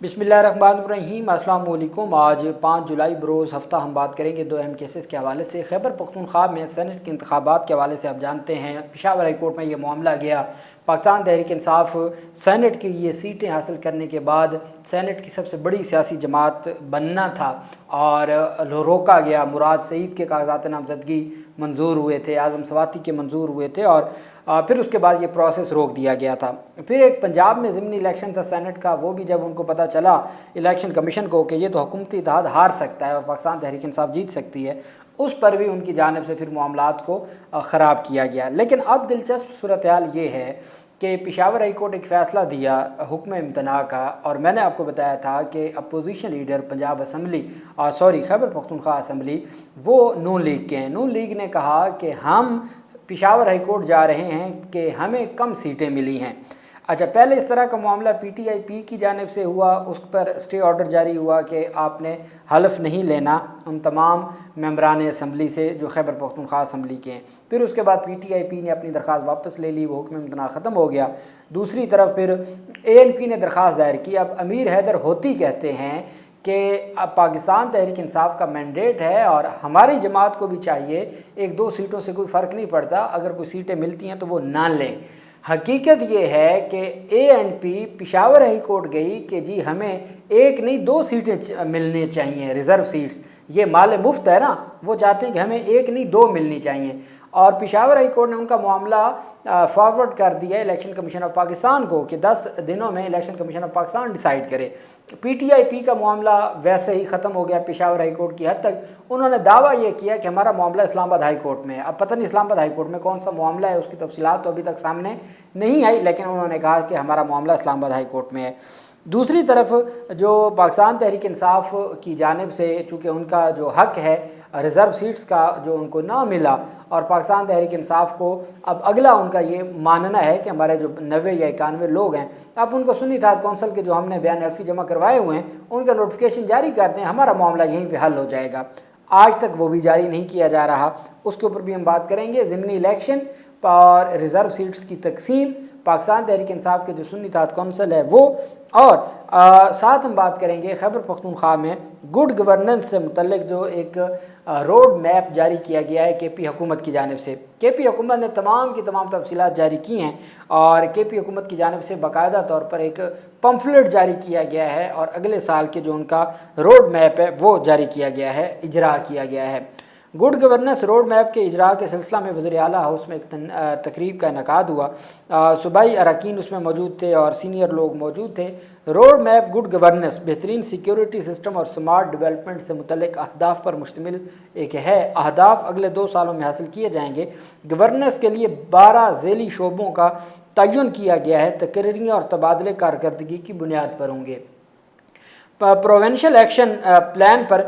बिस्मिल्लाहिर्रहमानिर्रहीम। अस्सलाम वालेकुम। आज 5 जुलाई बरोज़ हफ़्ता हम बात करेंगे दो अहम केसेस के हवाले से। खैबर पख्तूनख्वा में सेनेट के इंतखाबात के हवाले से आप जानते हैं पेशावर हाई कोर्ट में ये मामला गया। पाकिस्तान तहरीक इंसाफ सेनेट की ये सीटें हासिल करने के बाद सेनेट की सबसे बड़ी सियासी जमात बनना था और रोका गया। मुराद सईद के कागजात नामजदगी मंजूर हुए थे, आज़म सवाती के मंजूर हुए थे और फिर उसके बाद ये प्रोसेस रोक दिया गया था। फिर एक पंजाब में ज़िमनी इलेक्शन था सेनेट का, वो भी जब उनको पता चला इलेक्शन कमीशन को कि ये तो हुकूमती इत्तेहाद हार सकता है और पाकिस्तान तहरीक इंसाफ जीत सकती है, उस पर भी उनकी जानिब से फिर मामलात को ख़राब किया गया। लेकिन अब दिलचस्प सूरत हाल ये है कि पेशावर हाई कोर्ट एक फ़ैसला दिया हुक्म इम्तना का, और मैंने आपको बताया था कि opposition leader Punjab assembly Khyber Pakhtunkhwa assembly वो नून लीग के हैं। नून लीग ने कहा कि हम पेशावर हाई कोर्ट जा रहे हैं कि हमें कम सीटें मिली हैं। अच्छा, पहले इस तरह का मामला PTI की जानिब से हुआ, उस पर स्टे ऑर्डर जारी हुआ कि आपने हल्फ नहीं लेना उन तमाम मेंबरान असम्बली से जो खैबर पख्तूनख्वा असम्बली के हैं। फिर उसके बाद PTI ने अपनी दरख्वास्त वापस ले ली, वो हुक्म इम्तना ख़त्म हो गया। दूसरी तरफ फिर ANP ने दरख्वास्त दायर की। अब अमीर हैदर होती कहते हैं कि अब पाकिस्तान तहरीक इंसाफ का मैंडेट है और हमारी जमात को भी चाहिए, 1-2 सीटों से कोई फ़र्क नहीं पड़ता, अगर कोई सीटें मिलती हैं तो वो ना लें। हकीकत ये है कि ANP पेशावर हाई कोर्ट गई कि जी हमें 1 नहीं 2 सीटें मिलनी चाहिए, रिज़र्व सीट्स। ये माल मुफ्त है ना, वो चाहते हैं कि हमें 1 नहीं 2 मिलनी चाहिए। और पेशावर हाई कोर्ट ने उनका मामला फॉरवर्ड कर दिया इलेक्शन कमीशन ऑफ पाकिस्तान को कि 10 दिनों में election commission of Pakistan decide करे। PTI का मामला वैसे ही ख़त्म हो गया पेशावर हाई कोर्ट की हद तक। उन्होंने दावा ये किया कि हमारा मामला इस्लामाबाद हाई कोर्ट में है। अब पता नहीं इस्लामाबाद हाई कोर्ट में कौन सा मामला है, उसकी तफसीलात तो अभी तक सामने नहीं आई, लेकिन उन्होंने कहा कि हमारा मामला इस्लामाबाद हाई कोर्ट में है। दूसरी तरफ जो पाकिस्तान तहरीक इंसाफ की जानिब से, चूँकि उनका जो हक़ है रिज़र्व सीट्स का जो उनको ना मिला, और पाकिस्तान तहरीक इंसाफ को अब अगला उनका ये मानना है कि हमारे जो 90 या 91 लोग हैं, अब उनको सुन्नी इत्तेहाद कौंसिल के जो हमने बयान अर्फी जमा करवाए हुए हैं उनका नोटिफिकेशन जारी करते हैं, हमारा मामला यहीं पे हल हो जाएगा। आज तक वो भी जारी नहीं किया जा रहा, उसके ऊपर भी हम बात करेंगे। ज़िमनी इलेक्शन और रिज़र्व सीट्स की तकसीम, पाकिस्तान तहरीक इंसाफ के जो सुन्नी इत्तेहाद कौंसिल है वो, और साथ हम बात करेंगे खैबर पख्तूनख्वा में गुड गवर्नेंस से मुतल्लिक जो एक रोड मैप जारी किया गया है KP हुकूमत की जानिब से। KP हुकूमत ने तमाम की तमाम तफसीलात जारी की हैं और KP हुकूमत की जानिब से बाकायदा तौर पर एक पम्फलेट जारी किया गया है और अगले साल के जो उनका रोड मैप है वो जारी किया गया है, इजरा किया गया है। गुड गवर्नेंस रोड मैप के इजरा के सिलसिला में वज़ीर आला हाउस में एक तकरीब का इनेकाद हुआ। सूबाई अरकान उसमें मौजूद थे और सीनियर लोग मौजूद थे। रोड मैप गुड गवर्नेंस बेहतरीन सिक्योरिटी सिस्टम और स्मार्ट डेवलपमेंट से मुतल्लिक अहदाफ पर मुश्तमिल एक है। अहदाफ अगले 2 सालों में हासिल किए जाएंगे। गवर्नेंस के लिए 12 ज़ैली शोबों का तयन किया गया है, तकरीरियाँ और तबादले कारकर्दगी की बुनियाद पर होंगे। प्रोवेंशल एक्शन प्लान पर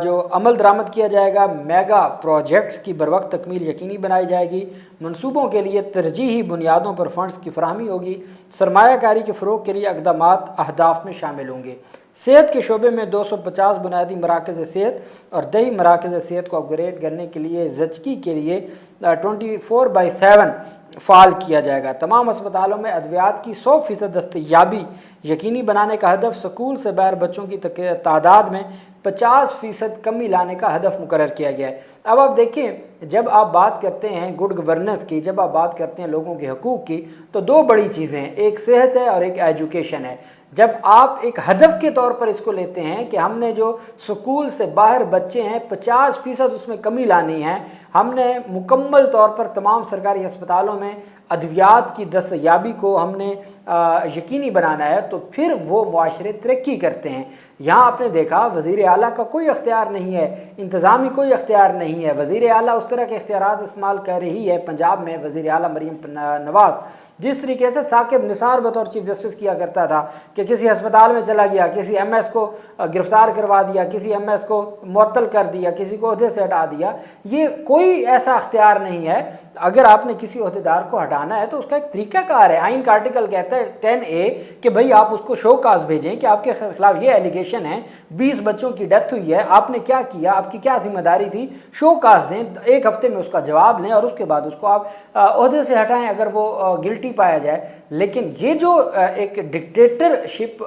जो अमल दरामद किया जाएगा। मेगा प्रोजेक्ट्स की बरवक्त तकमील यकीनी बनाई जाएगी। मनसूबों के लिए तरजीही बुनियादों पर फंड्स की फराहमी होगी। सरमायाकारी के फ़रोग़ के लिए इक़दामात अहदाफ में शामिल होंगे। सेहत के शोबे में 250 बुनियादी मराकज़ सेहत और दही मराकज़ सेहत को अपग्रेड करने के लिए ज़चगी के लिए 24/7 फ़ाल किया जाएगा। तमाम अस्पतालों में अद्वियात की 100% दस्तयाबी यकीनी बनाने का हदफ। स्कूल से बाहर बच्चों की तादाद में 50% कमी लाने का हदफ मुकर्रर किया गया है। अब आप देखें, जब आप बात करते हैं गुड गवर्नेंस की, जब आप बात करते हैं लोगों के हकूक़ की, तो 2 बड़ी चीज़ें हैं, एक सेहत है और एक एजुकेशन है। जब आप एक हदफ के तौर पर इसको लेते हैं कि हमने जो स्कूल से बाहर बच्चे हैं 50% उसमें कमी लानी है, हमने मुकम्मल तौर पर तमाम सरकारी अस्पतालों में अद्वियात की दस्तयाबी को हमने यकीनी बनाना है, तो फिर वो मुआशरे तरक्की करते हैं। यहाँ आपने देखा वज़ीर आला का कोई इख्तियार नहीं है, इंतज़ामी कोई इख्तियार नहीं है। वज़ीर आला उस तरह के इख्तियारात इस्तेमाल कर रही है। पंजाब में वज़ीर आला मरीम नवाज़ जिस तरीके से साकिब निसार बतौर चीफ जस्टिस किया करता था कि किसी अस्पताल में चला गया, किसी MS को गिरफ़्तार करवा दिया, किसी MS को मुअत्तल कर दिया, किसी को ओहदे से हटा दिया, ये कोई ऐसा इख्तियार नहीं है। अगर आपने किसी ओहदेदार को हटाना ہٹانا ہے تو اس کا ایک طریقہ کار ہے. آئین کا آرٹیکل کہتا ہے 10A کہ بھئی آپ اس کو شو کاز بھیجیں کہ آپ کے خلاف یہ ایلیگیشن ہے, 20 بچوں کی ڈیتھ ہوئی ہے, آپ نے کیا کیا, آپ کی کیا ذمہ داری تھی, شو کاز دیں, 1 ہفتے میں اس کا جواب لیں اور اس کے بعد اس کو آپ عہدے سے ہٹائیں اگر وہ گلٹی پایا جائے. لیکن یہ جو ایک ڈکٹیٹرشپ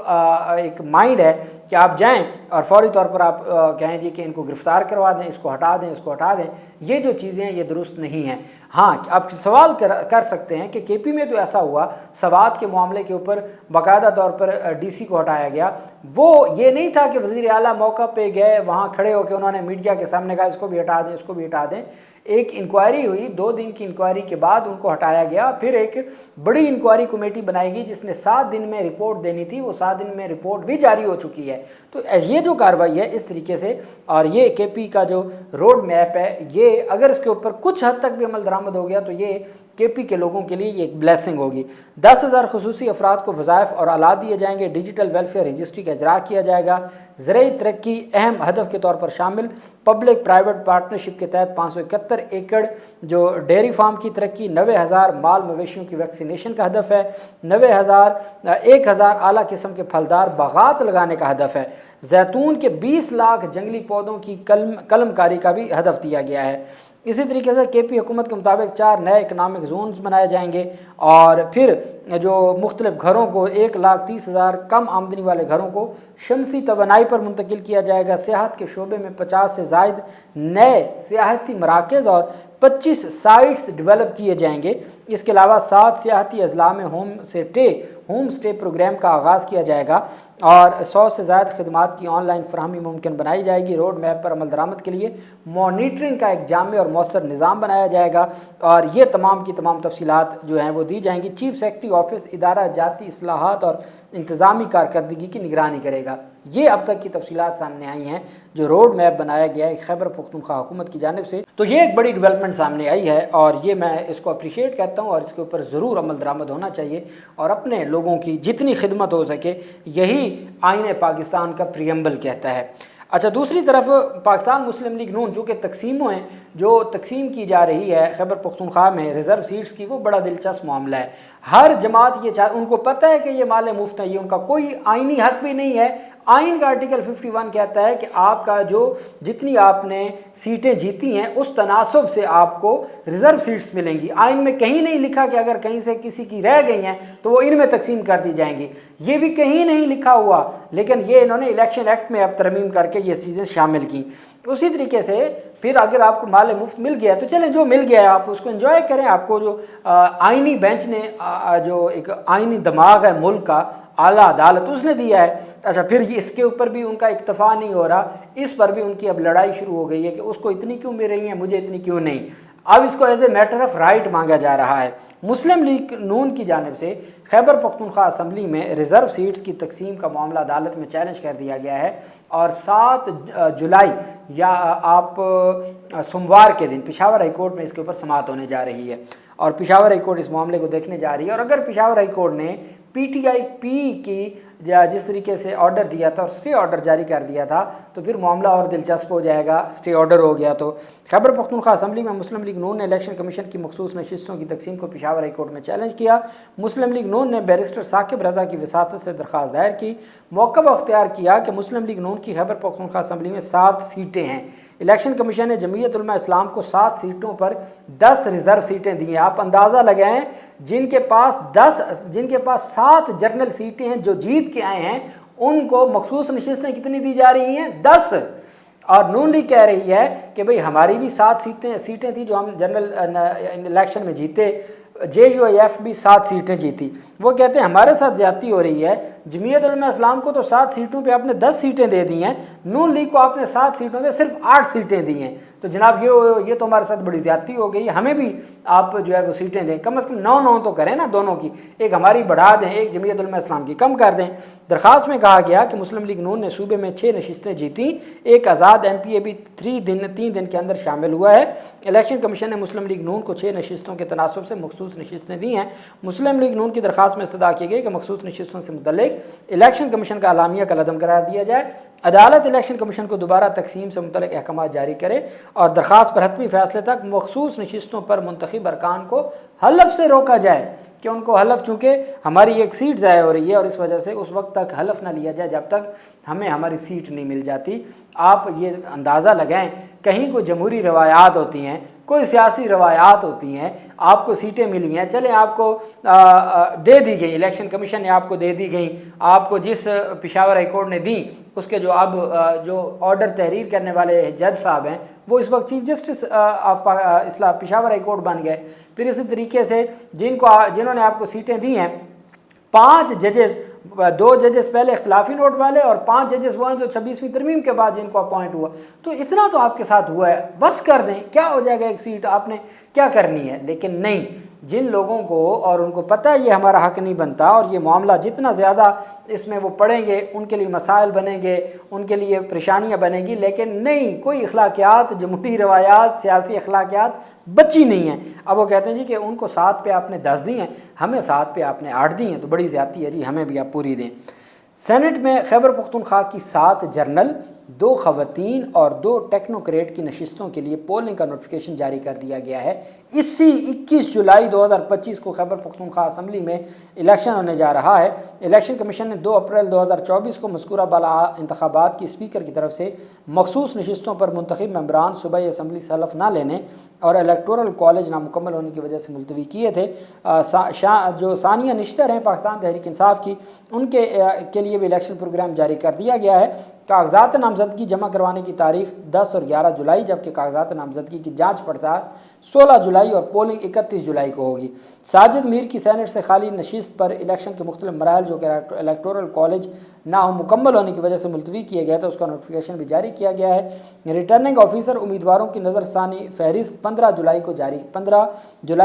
ایک مائنڈ ہے کہ آپ جائیں اور فوری طور پر آپ کہیں جی کہ ان کو گرفتار کروا دیں, اس کو ہٹا دیں, اس کو ہٹا دیں, یہ جو چیزیں ہیں یہ درست نہیں ہیں. ہاں آپ سوال کر سکتے ہیں کہ کے پی میں تو ایسا ہوا, سوات کے معاملے کے اوپر باقاعدہ طور پر ڈی سی کو ہٹایا گیا. وہ یہ نہیں تھا کہ وزیر اعلیٰ موقع پہ گئے, وہاں کھڑے ہو کے انہوں نے میڈیا کے سامنے کہا اس کو بھی ہٹا دیں, اس کو بھی ہٹا دیں. ایک انکوائری ہوئی, 2 دن کی انکوائری کے بعد ان کو ہٹایا گیا. پھر ایک بڑی انکوائری کمیٹی بنائی گئی جس نے 7 دن میں رپورٹ دینی تھی, وہ 7 دن میں رپورٹ بھی جاری ہو چکی ہے. تو یہ جو کارروائی ہے اس طریقے سے, اور یہ کے پی کا جو روڈ میپ ہے, یہ اگر اس کے اوپر کچھ حد تک بھی عمل درآمد ہو گیا تو یہ کے پی کے لوگوں کے لیے یہ ایک بلیسنگ ہوگی. 10,000 خصوصی افراد کو وظائف اور آلات دیے جائیں گے. ڈیجیٹل ویلفیئر رجسٹری کا اجرا کیا جائے گا. زرعی ترقی اہم ہدف کے طور پر شامل. پبلک پرائیویٹ پارٹنرشپ کے تحت 571 ایکڑ جو ڈیری فارم کی ترقی. 90,000 مال مویشیوں کی ویکسینیشن کا ہدف ہے. 1,000 اعلیٰ قسم کے پھلدار باغات لگانے کا ہدف ہے. زیتون کے 20 لاکھ جنگلی پودوں کی قلم کاری کا بھی ہدف دیا گیا ہے. اسی طریقے سے کے پی حکومت کے مطابق 4 نئے اکنامک زونز بنائے جائیں گے. اور پھر جو مختلف گھروں کو 1,30,000 کم آمدنی والے گھروں کو شمسی توانائی پر منتقل کیا جائے گا. سیاحت کے شعبے میں 50 سے زائد نئے سیاحتی مراکز اور 25 سائٹس ڈیولپ کیے جائیں گے. اس کے علاوہ 7 سیاحتی اضلاع میں ہوم سٹے پروگرام کا آغاز کیا جائے گا اور 100 سے زائد خدمات کی آن لائن فراہمی ممکن بنائی جائے گی. روڈ میپ پر عمل درآمد کے لیے مانیٹرنگ کا ایک جامع اور مؤثر نظام بنایا جائے گا اور یہ تمام کی تمام تفصیلات جو ہیں وہ دی جائیں گی. چیف سیکرٹری آفس ادارہ جاتی اصلاحات اور انتظامی کارکردگی کی نگرانی کرے گا. یہ اب تک کی تفصیلات سامنے آئی ہیں جو روڈ میپ بنایا گیا ہے خیبر پختونخوا حکومت کی جانب سے. تو یہ ایک بڑی ڈیولپمنٹ سامنے آئی ہے اور یہ میں اس کو اپریشیٹ کرتا ہوں اور اس کے اوپر ضرور عمل درآمد ہونا چاہیے اور اپنے لوگوں کی جتنی خدمت ہو سکے یہی آئین پاکستان کا پریمبل کہتا ہے. اچھا, دوسری طرف پاکستان مسلم لیگ نون جو کہ تقسیموں ہیں جو تقسیم کی جا رہی ہے خیبر پختونخوا میں ریزرو سیٹس کی, وہ بڑا دلچسپ معاملہ ہے. ہر جماعت یہ ان کو پتہ ہے کہ یہ مال مفت ہے, یہ ان کا کوئی آئینی حق بھی نہیں ہے. آئین کا آرٹیکل 51 کہتا ہے کہ آپ کا جو جتنی آپ نے سیٹیں جیتی ہیں اس تناسب سے آپ کو ریزرو سیٹس ملیں گی. آئین میں کہیں نہیں لکھا کہ اگر کہیں سے کسی کی رہ گئی ہیں تو وہ ان میں تقسیم کر دی جائیں گی, یہ بھی کہیں نہیں لکھا ہوا. لیکن یہ انہوں نے الیکشن ایکٹ میں اب ترمیم کر کے یہ چیزیں شامل کی. اسی طریقے سے پھر اگر آپ کو مال مفت مل گیا تو چلیں جو مل گیا ہے آپ اس کو انجوائے کریں. آپ کو جو آئینی بینچ نے جو ایک آئینی دماغ ہے ملک کا, اعلیٰ عدالت, اس نے دیا ہے. اچھا, پھر اس کے اوپر بھی ان کا اکتفا نہیں ہو رہا, اس پر بھی ان کی اب لڑائی شروع ہو گئی ہے کہ اس کو اتنی کیوں مل رہی ہیں, مجھے اتنی کیوں نہیں. اب اس کو as a matter of right مانگا جا رہا ہے. مسلم لیگ نون کی جانب سے خیبر پختونخوا اسمبلی میں ریزرو سیٹس کی تقسیم کا معاملہ عدالت میں چیلنج کر دیا گیا ہے اور 7 جولائی یا آپ سوموار کے دن پشاور ہائی کورٹ میں اس کے اوپر سماعت ہونے جا رہی ہے اور پشاور ہائی کورٹ اس معاملے کو دیکھنے جا رہی ہے. اور اگر پشاور ہائی کورٹ نے پی ٹی آئی پی کی جس طریقے سے آرڈر دیا تھا اور اسٹے آرڈر جاری کر دیا تھا تو پھر معاملہ اور دلچسپ ہو جائے گا. اسٹے آرڈر ہو گیا تو خیبر پختونخوا اسمبلی میں مسلم لیگ نون نے الیکشن کمیشن کی مخصوص نشستوں کی تقسیم کو پشاور ہائی کورٹ میں چیلنج کیا. مسلم لیگ نون نے بیرسٹر ثاقب رضا کی وساطت سے درخواست دائر کی. موقع اختیار کیا کہ مسلم لیگ نون کی خیبر پختونخوا اسمبلی میں 7 سیٹیں ہیں. الیکشن کمیشن نے جمعیت علماء اسلام کو 7 سیٹوں پر 10 ریزرو سیٹیں دی ہیں. آپ اندازہ لگائیں جن کے پاس 7 جنرل سیٹیں ہیں جو جیت کے آئے ہیں ان کو مخصوص نشستیں کتنی دی جا رہی ہیں؟ 10. اور نون لیگ کہہ رہی ہے کہ بھئی ہماری بھی 7 سیٹیں تھیں جو ہم جنرل الیکشن میں جیتے, جے یو آئی ایف بھی 7 سیٹیں جیتی. وہ کہتے ہیں ہمارے ساتھ زیادتی ہو رہی ہے. جمعیت علماء اسلام کو تو 7 سیٹوں پہ آپ نے 10 سیٹیں دے دی ہیں, نون لیگ کو آپ نے 7 سیٹوں پہ صرف 8 سیٹیں دی ہیں. تو جناب یہ تو ہمارے ساتھ بڑی زیادتی ہو گئی, ہمیں بھی آپ جو ہے وہ سیٹیں دیں, کم از کم 9 تو کریں نا دونوں کی, ایک ہماری بڑھا دیں, ایک جمعیت علماء اسلام کی کم کر دیں. درخواست میں کہا گیا کہ مسلم لیگ نون نے صوبے میں 6 نشستیں جیتیں, ایک آزاد ایم پی اے بھی 3 دن کے اندر شامل ہوا ہے. الیکشن کمیشن نے مسلم لیگ نون کو 6 نشستوں کے تناسب سے مخصوص मखसूस नशिस्तें दी हैं। मुस्लिम लीग नून की दरख्वास्त में इस्तदा की गई कि मखसूस नशिस्तों से मुतल्लिक इलेक्शन कमीशन का अलामिया कलअदम करार दिया जाए। अदालत इलेक्शन कमीशन को दोबारा तकसीम से मुतल्लिक अहकाम जारी करे और दरख्वास्त पर हतमी फैसले तक मखसूस नशिस्तों पर मुंतखब अरकान को हलफ से रोका जाए कि उनको हलफ, चूँकि हमारी एक सीट ज़ाय हो रही है और इस वजह से उस वक्त तक हलफ ना लिया जाए जब तक हमें हमारी सीट नहीं मिल जाती। आप ये अंदाज़ा लगाएं, कहीं कोई जमहूरी रवायात होती हैं, कोई सियासी रवायात होती हैं, आपको सीटें मिली हैं, चले आपको दे दी गई, इलेक्शन कमीशन ने आपको दे दी गई, आपको जिस पेशावर हाई कोर्ट ने दी उसके जो अब जो ऑर्डर तहरीर करने वाले जज साहब हैं वो इस वक्त chief justice of Peshawar high court बन गए। फिर इसी तरीके से जिन्होंने आपको सीटें दी हैं, 5 जजेस, 2 जजेस पहले इख्तलाफी नोट वाले और 5 जजेस वो हैं जो 26वीं तरमीम के बाद जिनको अपॉइंट हुआ। तो इतना तो आपके साथ हुआ है, बस कर दें, क्या हो जाएगा, एक सीट आपने क्या करनी है। लेकिन नहीं, जिन लोगों को और उनको पता है ये हमारा हक नहीं बनता और ये मामला जितना ज़्यादा इसमें वो पढ़ेंगे उनके लिए मसाइल बनेंगे, उनके लिए परेशानियां बनेंगी, लेकिन नहीं, कोई अखलाकियात, जमहूरी रवायात, सियासी अखलाकियात बची नहीं हैं। अब वो कहते हैं जी कि उनको 7 पे आपने 10 दी हैं, हमें 7 पे आपने 8 दी हैं, तो बड़ी ज़्यादती है जी, हमें भी आप पूरी दें। सेनेट में खैबर पख्तूनख्वा की 7 जर्नल, 2 ख़वातीन और 2 टेक्नोक्रेट की नशिस्तों के लिए पोलिंग का नोटिफिकेशन जारी कर दिया गया है। इसी 21 जुलाई 2025 को खैबर पख्तूनख्वा असम्बली में इलेक्शन होने जा रहा है। इलेक्शन कमीशन ने 2 अप्रैल 2024 को मज़कूरा बाला इंतखाबात की स्पीकर की तरफ से मखसूस नशिस्तों पर मुंतखब मेंबरान सूबाई असम्बली से हलफ ना लेने और इलेक्टोरल कॉलेज नामुकम्मल होने की वजह से मुलतवी किए थे। जो सानिया निश्तर हैं पाकिस्तान तहरीक इंसाफ की, उनके के लिए भी इलेक्शन प्रोग्राम जारी कर दिया गया है। कागजात नामजदगी जमा करवाने की तारीख 10 और 11 जुलाई, जबकि कागजात नामजदगी की जांच पड़ताल 16 जुलाई और पोलिंग 31 जुलाई को होगी। साजिद मीर की सेनेट से खाली नशिस्त पर इलेक्शन के मुख्तलिफ मराहल जो कि इलेक्टोरल कॉलेज ना हो मुकम्मल होने की वजह से मुलतवी किया गया था, उसका नोटिफिकेशन भी जारी किया गया है। रिटर्निंग ऑफिसर उम्मीदवारों की नज़रसानी फहरिस्त 15 जुलाई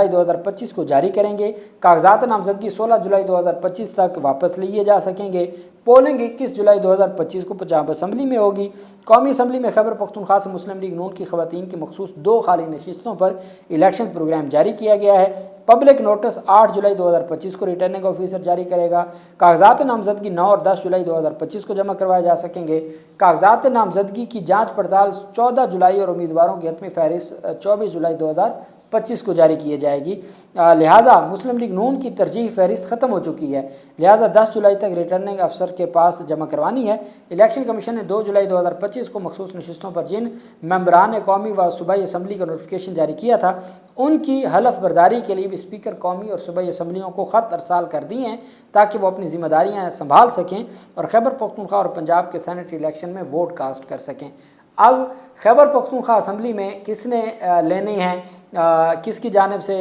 2025 को जारी करेंगे। कागजात नामजदगी 16 जुलाई 2025 तक वापस लिए जा सकेंगे। पोलिंग 21 जुलाई 2025 को पंजाब असम्बली में होगी। कौमी असम्बली में खैबर पख्तूनख्वा से मुस्लिम लीग नून की ख़वातीन की मखसूस 2 खाली नशिस्तों पर इलेक्शन प्रोग्राम जारी किया गया है। पब्लिक नोटिस 8 जुलाई 2025 को रिटर्निंग ऑफिसर जारी करेगा। कागजात नामजदगी 9 और 10 जुलाई 2025 को जमा करवाए जा सकेंगे। कागजात नामजदगी की जांच पड़ताल 14 जुलाई और उम्मीदवारों की हतमी फहरिस्त 24 जुलाई 2025 को जारी की जाएगी। लिहाजा मुस्लिम लीग नून की तरजीह फहरिस्त ख़त्म हो चुकी है, लिहाजा 10 जुलाई तक रिटर्निंग अफसर के पास जमा करवानी है। इलेक्शन कमीशन ने 2 जुलाई 2025 को मखसूस नशिस्तों पर जिन मेंबरान ने कौमी व सूबाई असम्बली का नोटिफिकेशन जारी किया था, उनकी हलफ बर्दारी के लिए भी स्पीकर कौमी और सूबाई असम्बलियों को ख़त अरसाल कर दिए हैं ताकि वो अपनी ज़िम्मेदारियाँ संभाल सकें और खैबर पख्तूनख्वा और पंजाब के सेनेट इलेक्शन में वोट कास्ट कर सकें। अब खैबर पख्तूनख्वा असम्बली में किसने लेनी है, किसकी जानिब से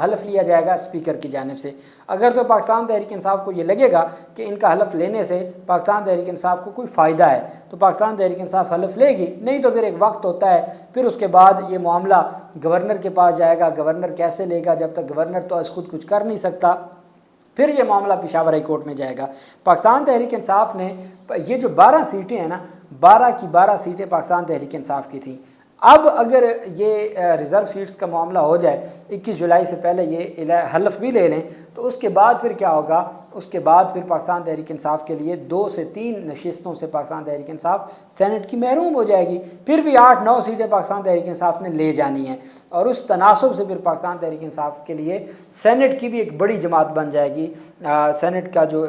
हलफ लिया जाएगा? स्पीकर की जानिब से। अगर तो पाकिस्तान तहरीक इंसाफ को ये लगेगा कि इनका हलफ लेने से पाकिस्तान तहरीक इंसाफ को कोई फ़ायदा है तो पाकिस्तान तहरीक इंसाफ हलफ लेगी, नहीं तो फिर एक वक्त होता है, फिर उसके बाद ये मामला गवर्नर के पास जाएगा। गवर्नर कैसे लेगा जब तक गवर्नर तो खुद कुछ कर नहीं सकता, फिर ये मामला पेशावर हाई कोर्ट में जाएगा। पाकिस्तान तहरीक इंसाफ ने ये जो 12 सीटें हैं ना, 12 की 12 सीटें पाकिस्तान तहरीक इंसाफ की थी। अब अगर ये रिज़र्व सीट्स का मामला हो जाए, 21 जुलाई से पहले ये हलफ भी ले लें, तो उसके बाद फिर क्या होगा? उसके बाद फिर पाकिस्तान तहरीक इंसाफ के लिए 2 से 3 नशिस्तों से पाकिस्तान तहरीक इंसाफ सेनेट की महरूम हो जाएगी। फिर भी 8-9 सीटें पाकिस्तान तहरीक इंसाफ ने ले जानी हैं और उस तनासब से फिर पाकिस्तान तहरीक इंसाफ के लिए सेनेट की भी एक बड़ी जमात बन जाएगी। सेनेट का जो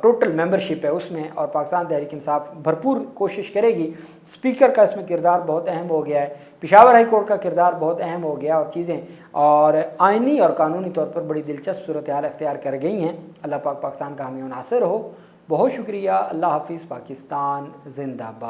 टोटल मेंबरशिप है उसमें, और पाकिस्तान तहरीक इंसाफ भरपूर कोशिश करेगी। स्पीकर का इसमें किरदार बहुत अहम हो गया है, पेशावर हाई कोर्ट का किरदार बहुत अहम हो गया, और चीज़ें और आइनी और कानूनी तौर पर बड़ी दिलचस्प सूरत हाल अख्तियार कर गई हैं। अल्लाह पाक पाकिस्तान का हामी नासिर हो। बहुत शुक्रिया। अल्लाह हाफिज़। पाकिस्तान जिंदाबाद।